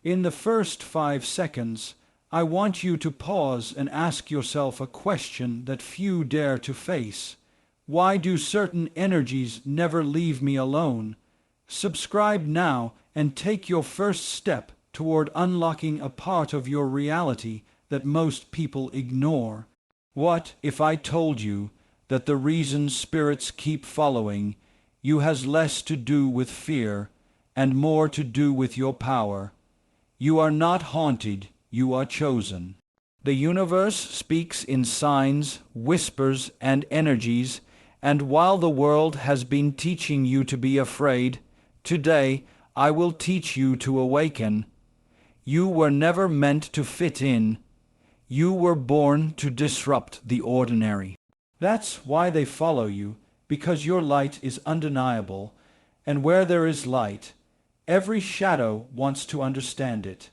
In the first 5 seconds, I want you to pause and ask yourself a question that few dare to face. Why do certain energies never leave me alone? Subscribe now and take your first step toward unlocking a part of your reality that most people ignore. What if I told you that the reason spirits keep following you has less to do with fear and more to do with your power? You are not haunted, you are chosen. The universe speaks in signs, whispers, and energies, and while the world has been teaching you to be afraid, today I will teach you to awaken. You were never meant to fit in. You were born to disrupt the ordinary. That's why they follow you, because your light is undeniable, and where there is light, every shadow wants to understand it.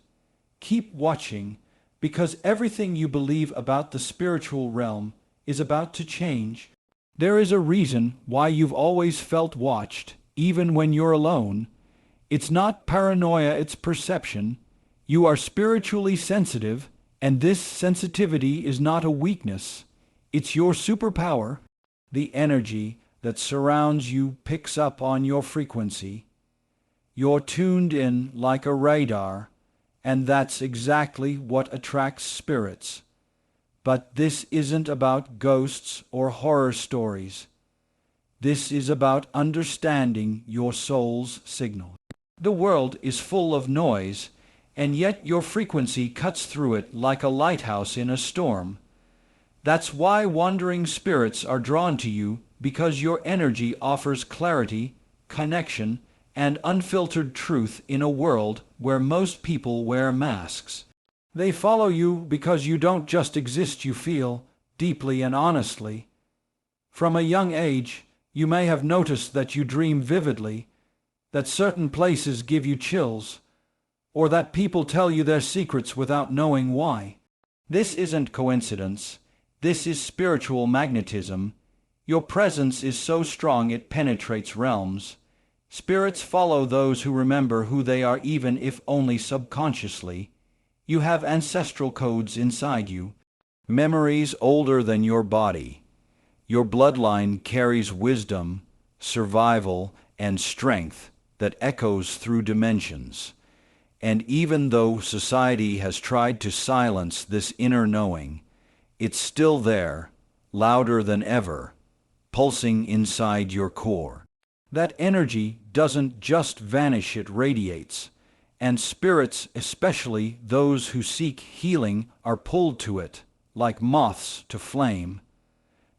Keep watching, because everything you believe about the spiritual realm is about to change. There is a reason why you've always felt watched, even when you're alone. It's not paranoia, it's perception. You are spiritually sensitive, and this sensitivity is not a weakness. It's your superpower. The energy that surrounds you picks up on your frequency. You're tuned in like a radar, and that's exactly what attracts spirits. But this isn't about ghosts or horror stories. This is about understanding your soul's signal. The world is full of noise, and yet your frequency cuts through it like a lighthouse in a storm. That's why wandering spirits are drawn to you, because your energy offers clarity, connection, and unfiltered truth in a world where most people wear masks. They follow you because you don't just exist, you feel, deeply and honestly. From a young age, you may have noticed that you dream vividly, that certain places give you chills, or that people tell you their secrets without knowing why. This isn't coincidence. This is spiritual magnetism. Your presence is so strong it penetrates realms. Spirits follow those who remember who they are, even if only subconsciously. You have ancestral codes inside you, memories older than your body. Your bloodline carries wisdom, survival, and strength that echoes through dimensions. And even though society has tried to silence this inner knowing, it's still there, louder than ever, pulsing inside your core. That energy doesn't just vanish, it radiates. And spirits, especially those who seek healing, are pulled to it, like moths to flame.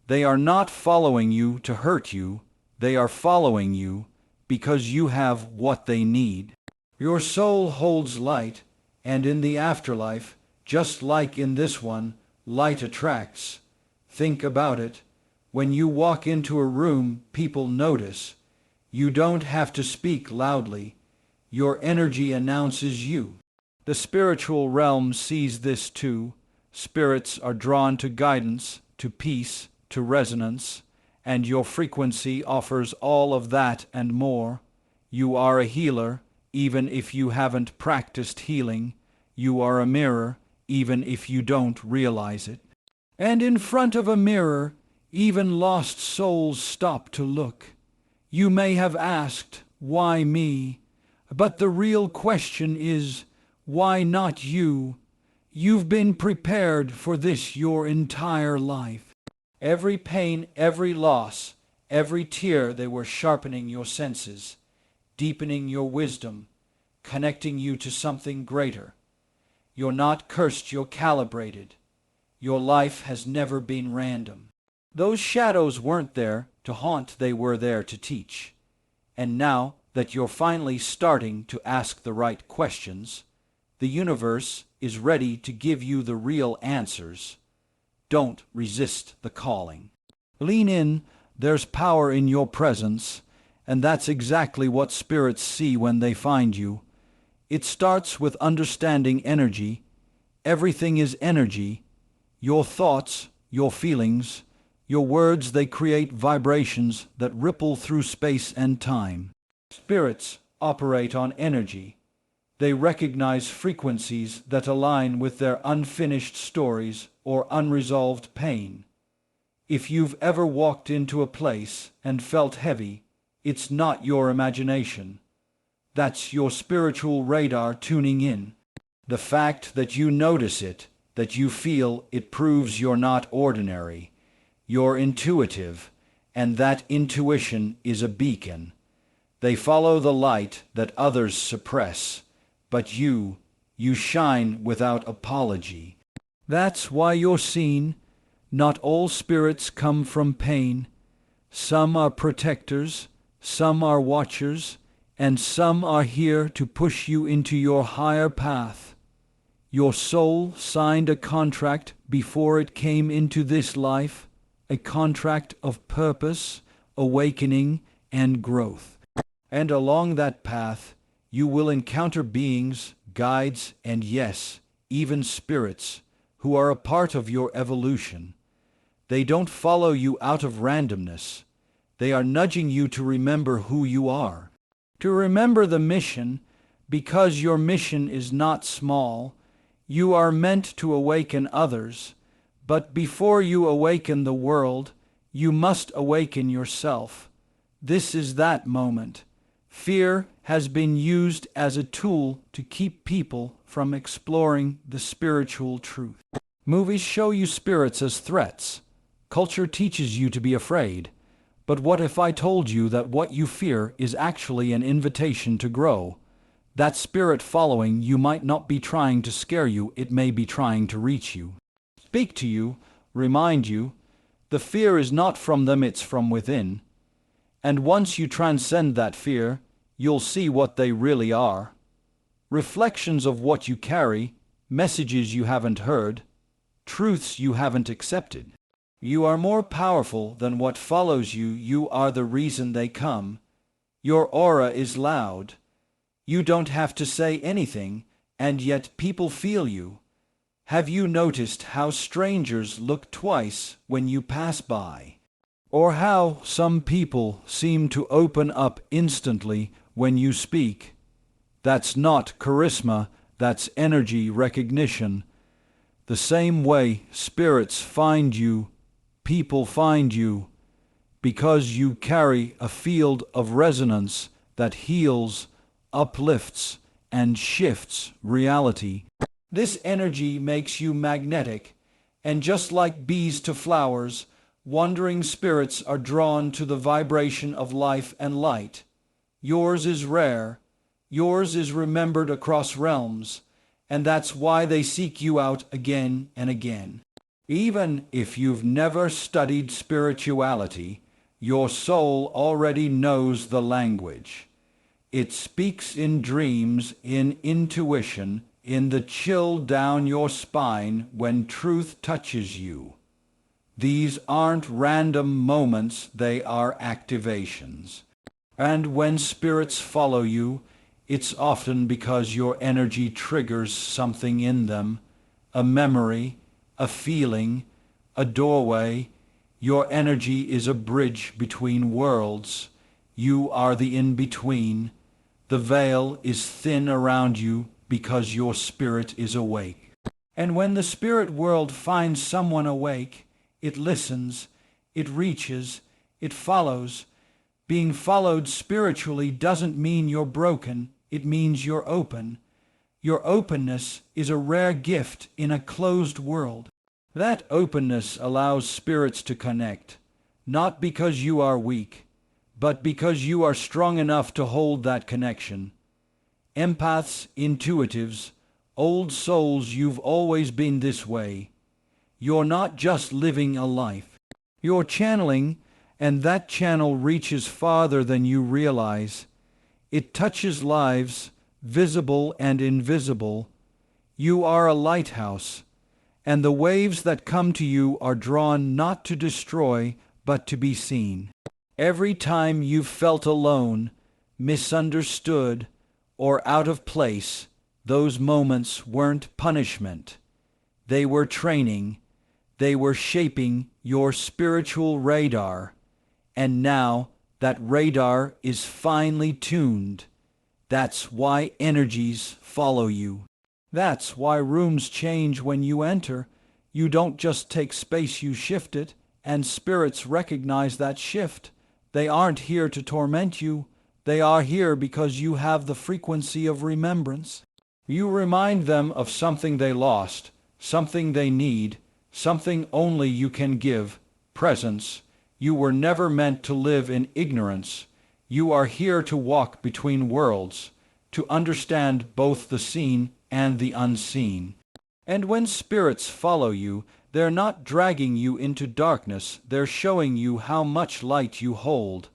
They are not following you to hurt you. They are following you because you have what they need. Your soul holds light, and in the afterlife, just like in this one, light attracts. Think about it. When you walk into a room, people notice. You don't have to speak loudly. Your energy announces you. The spiritual realm sees this too. Spirits are drawn to guidance, to peace, to resonance, and your frequency offers all of that and more. You are a healer, even if you haven't practiced healing. You are a mirror, even if you don't realize it. And in front of a mirror, even lost souls stop to look. You may have asked, why me? But the real question is, why not you? You've been prepared for this your entire life. Every pain, every loss, every tear, they were sharpening your senses, deepening your wisdom, connecting you to something greater. You're not cursed, you're calibrated. Your life has never been random. Those shadows weren't there to haunt, they were there to teach. And now that you're finally starting to ask the right questions, the universe is ready to give you the real answers. Don't resist the calling. Lean in, there's power in your presence, and that's exactly what spirits see when they find you. It starts with understanding energy. Everything is energy. Your thoughts, your feelings, your words, they create vibrations that ripple through space and time. Spirits operate on energy. They recognize frequencies that align with their unfinished stories or unresolved pain. If you've ever walked into a place and felt heavy, it's not your imagination. That's your spiritual radar tuning in. The fact that you notice it, that you feel it, proves you're not ordinary. You're intuitive, and that intuition is a beacon. They follow the light that others suppress, but you shine without apology. That's why you're seen. Not all spirits come from pain. Some are protectors, some are watchers, and some are here to push you into your higher path. Your soul signed a contract before it came into this life, a contract of purpose, awakening, and growth. And along that path, you will encounter beings, guides, and yes, even spirits, who are a part of your evolution. They don't follow you out of randomness. They are nudging you to remember who you are. To remember the mission, because your mission is not small. You are meant to awaken others, but before you awaken the world, you must awaken yourself. This is that moment. Fear has been used as a tool to keep people from exploring the spiritual truth. Movies show you spirits as threats. Culture teaches you to be afraid. But what if I told you that what you fear is actually an invitation to grow? That spirit following you might not be trying to scare you, it may be trying to reach you. Speak to you, remind you. The fear is not from them, it's from within. And once you transcend that fear, you'll see what they really are. Reflections of what you carry, messages you haven't heard, truths you haven't accepted. You are more powerful than what follows you. You are the reason they come. Your aura is loud. You don't have to say anything, and yet people feel you. Have you noticed how strangers look twice when you pass by? Or how some people seem to open up instantly when you speak? That's not charisma, that's energy recognition. The same way spirits find you, people find you, because you carry a field of resonance that heals, uplifts, and shifts reality. This energy makes you magnetic, and just like bees to flowers, wandering spirits are drawn to the vibration of life and light. Yours is rare, yours is remembered across realms, and that's why they seek you out again and again. Even if you've never studied spirituality, your soul already knows the language. It speaks in dreams, in intuition, in the chill down your spine when truth touches you. These aren't random moments, they are activations. And when spirits follow you, it's often because your energy triggers something in them, a memory, a feeling, a doorway. Your energy is a bridge between worlds. You are the in-between. The veil is thin around you because your spirit is awake. And when the spirit world finds someone awake, it listens, it reaches, it follows. Being followed spiritually doesn't mean you're broken, it means you're open. Your openness is a rare gift in a closed world. That openness allows spirits to connect, not because you are weak, but because you are strong enough to hold that connection. Empaths, intuitives, old souls, you've always been this way. You're not just living a life. You're channeling, and that channel reaches farther than you realize. It touches lives, visible and invisible. You are a lighthouse, and the waves that come to you are drawn not to destroy, but to be seen. Every time you've felt alone, misunderstood, or out of place, those moments weren't punishment. They were training. They were shaping your spiritual radar. And now that radar is finely tuned. That's why energies follow you. That's why rooms change when you enter. You don't just take space, you shift it, and spirits recognize that shift. They aren't here to torment you. They are here because you have the frequency of remembrance. You remind them of something they lost, something they need, something only you can give, presence. You were never meant to live in ignorance. You are here to walk between worlds, to understand both the seen and the unseen. And when spirits follow you, they're not dragging you into darkness, they're showing you how much light you hold.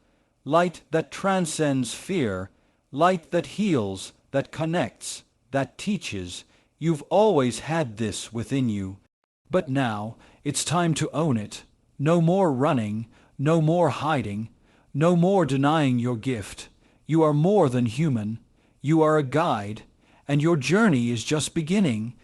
Light that transcends fear, light that heals, that connects, that teaches. You've always had this within you. But now it's time to own it. No more running, no more hiding, no more denying your gift. You are more than human. You are a guide, and your journey is just beginning.